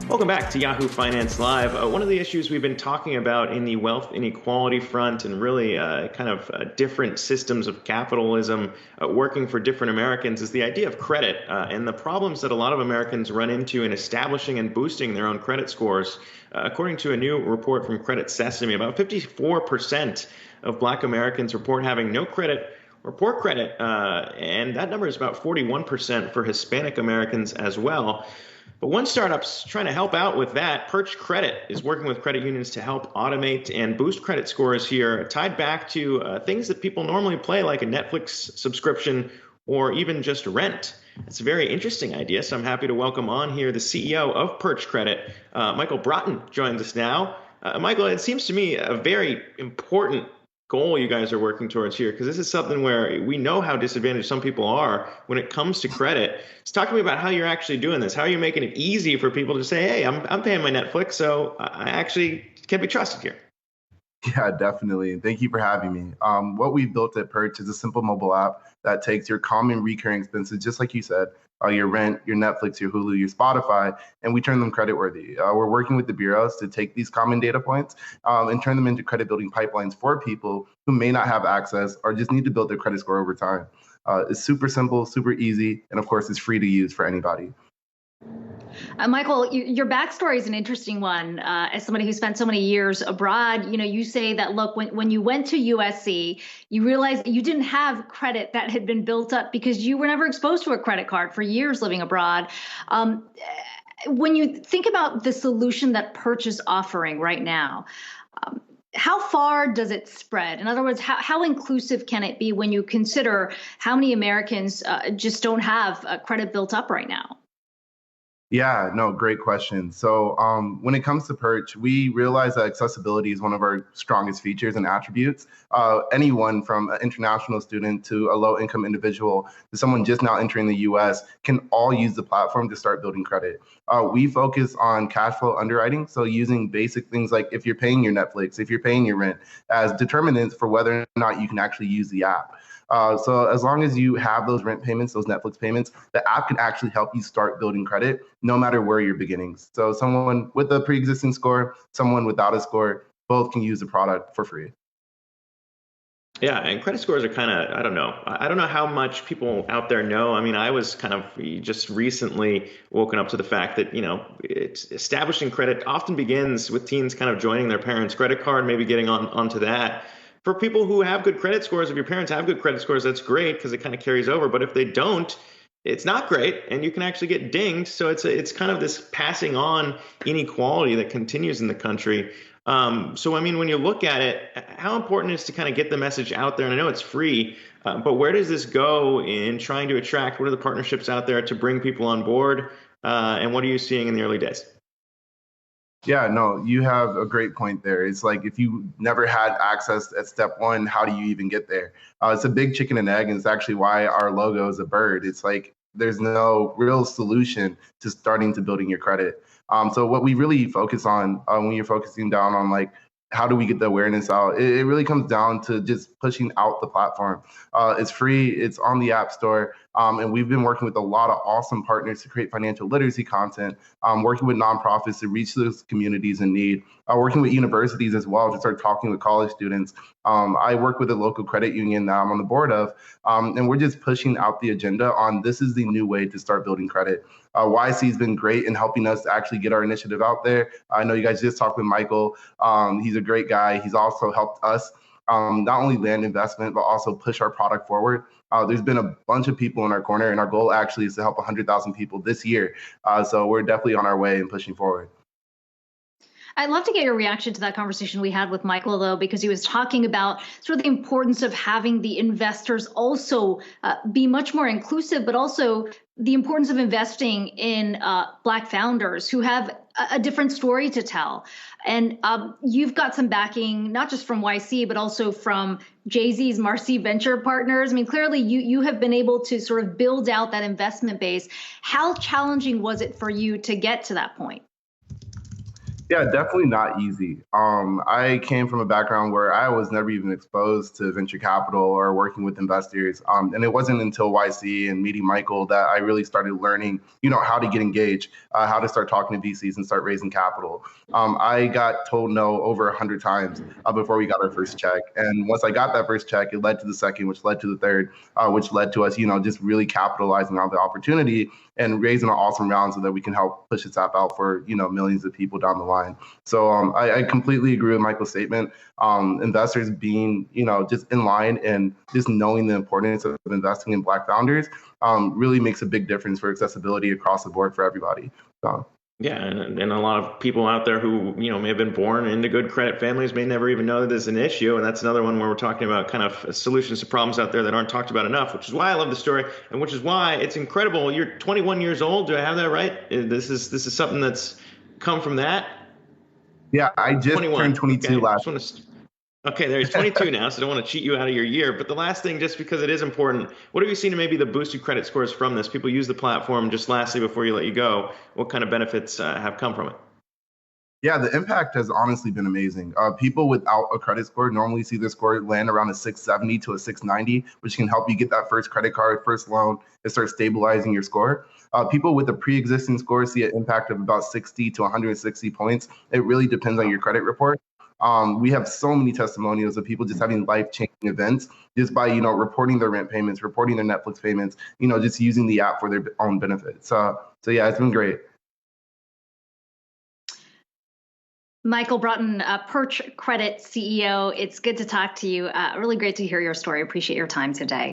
Welcome back to Yahoo Finance Live. One of the issues we've been talking about in the wealth inequality front and really different systems of capitalism working for different Americans is the idea of credit and the problems that a lot of Americans run into in establishing and boosting their own credit scores. According to a new report from Credit Sesame, about 54% of Black Americans report having no credit or poor credit, and that number is about 41% for Hispanic Americans as well. But one startup's trying to help out with that. Perch Credit is working with credit unions to help automate and boost credit scores here, tied back to things that people normally pay, like a Netflix subscription or even just rent. It's a very interesting idea, so I'm happy to welcome on here the CEO of Perch Credit, Michael Broughton, joins us now. Michael, it seems to me a very important goal you guys are working towards here, because this is something where we know how disadvantaged some people are when it comes to credit. So talk to me about how you're actually doing this. How are you making it easy for people to say, hey, I'm paying my Netflix, so I actually can be trusted here? Yeah, definitely. Thank you for having me. What we built at Perch is a simple mobile app that takes your common recurring expenses, just like you said, your rent, your Netflix, your Hulu, your Spotify, and we turn them creditworthy. We're working with the bureaus to take these common data points and turn them into credit building pipelines for people who may not have access or just need to build their credit score over time. It's super simple, super easy, and of course, it's free to use for anybody. Michael, your backstory is an interesting one. As somebody who spent so many years abroad, you say that, look, when you went to USC, you realized that you didn't have credit that had been built up because you were never exposed to a credit card for years living abroad. When you think about the solution that Perch is offering right now, how far does it spread? In other words, how inclusive can it be when you consider how many Americans just don't have credit built up right now? Yeah, no, great question. So when it comes to Perch, we realize that accessibility is one of our strongest features and attributes. Anyone from an international student to a low-income individual to someone just now entering the U.S. can all use the platform to start building credit. We focus on cash flow underwriting, so using basic things like if you're paying your Netflix, if you're paying your rent, as determinants for whether or not you can actually use the app. So as long as you have those rent payments, those Netflix payments, the app can actually help you start building credit no matter where you're beginning. So someone with a pre-existing score, someone without a score, both can use the product for free. Yeah, and credit scores are kind of, I don't know. I don't know how much people out there know. I mean, I was kind of just recently woken up to the fact that, establishing credit often begins with teens kind of joining their parents' credit card, maybe getting onto that. For people who have good credit scores, if your parents have good credit scores, that's great because it kind of carries over. But if they don't, it's not great, and you can actually get dinged. So it's kind of this passing on inequality that continues in the country. So, I mean, when you look at it, how important is to kind of get the message out there? And I know it's free, but where does this go in trying to attract? What are the partnerships out there to bring people on board? And what are you seeing in the early days? Yeah, no, you have a great point there. It's like if you never had access at step one, how do you even get there? It's a big chicken and egg, and it's actually why our logo is a bird. It's like there's no real solution to starting to building your credit. So what we really focus on when you're focusing down on like how do we get the awareness out? It really comes down to just pushing out the platform. It's free. It's on the App Store. And we've been working with a lot of awesome partners to create financial literacy content, working with nonprofits to reach those communities in need, working with universities as well to start talking with college students. I work with a local credit union that I'm on the board of, and we're just pushing out the agenda on this is the new way to start building credit. YC has been great in helping us to actually get our initiative out there. I know you guys just talked with Michael. He's a great guy. He's also helped us not only land investment, but also push our product forward. There's been a bunch of people in our corner, and our goal actually is to help 100,000 people this year. So we're definitely on our way and pushing forward. I'd love to get your reaction to that conversation we had with Michael, though, because he was talking about sort of the importance of having the investors also be much more inclusive, but also the importance of investing in Black founders who have a different story to tell. And you've got some backing, not just from YC, but also from Jay-Z's Marcy Venture Partners. I mean, clearly you have been able to sort of build out that investment base. How challenging was it for you to get to that point? Yeah, definitely not easy. I came from a background where I was never even exposed to venture capital or working with investors. And it wasn't until YC and meeting Michael that I really started learning, how to get engaged, how to start talking to VCs and start raising capital. I got told no over 100 times before we got our first check. And once I got that first check, it led to the second, which led to the third, which led to us, just really capitalizing on the opportunity and raising an awesome round so that we can help push this app out for millions of people down the line. So I completely agree with Michael's statement. Investors being just in line and just knowing the importance of investing in Black founders really makes a big difference for accessibility across the board for everybody. So. Yeah, and a lot of people out there who, may have been born into good credit families may never even know that there's an issue. And that's another one where we're talking about kind of solutions to problems out there that aren't talked about enough, which is why I love the story and which is why it's incredible. You're 21 years old. Do I have that right? This is something that's come from that? Yeah, I just 21. turned 22 Okay. last. Okay, there's 22 now, so I don't want to cheat you out of your year. But the last thing, just because it is important, what have you seen in maybe the boosted credit scores from this? People use the platform. Just lastly, before you let you go, what kind of benefits have come from it? Yeah, the impact has honestly been amazing. People without a credit score normally see their score land around a 670 to a 690, which can help you get that first credit card, first loan, and start stabilizing your score. People with a pre-existing score see an impact of about 60 to 160 points. It really depends on your credit report. We have so many testimonials of people just having life-changing events just by, reporting their rent payments, reporting their Netflix payments, just using the app for their own benefit. So yeah, it's been great. Michael Broughton, Perch Credit CEO. It's good to talk to you. Really great to hear your story. Appreciate your time today.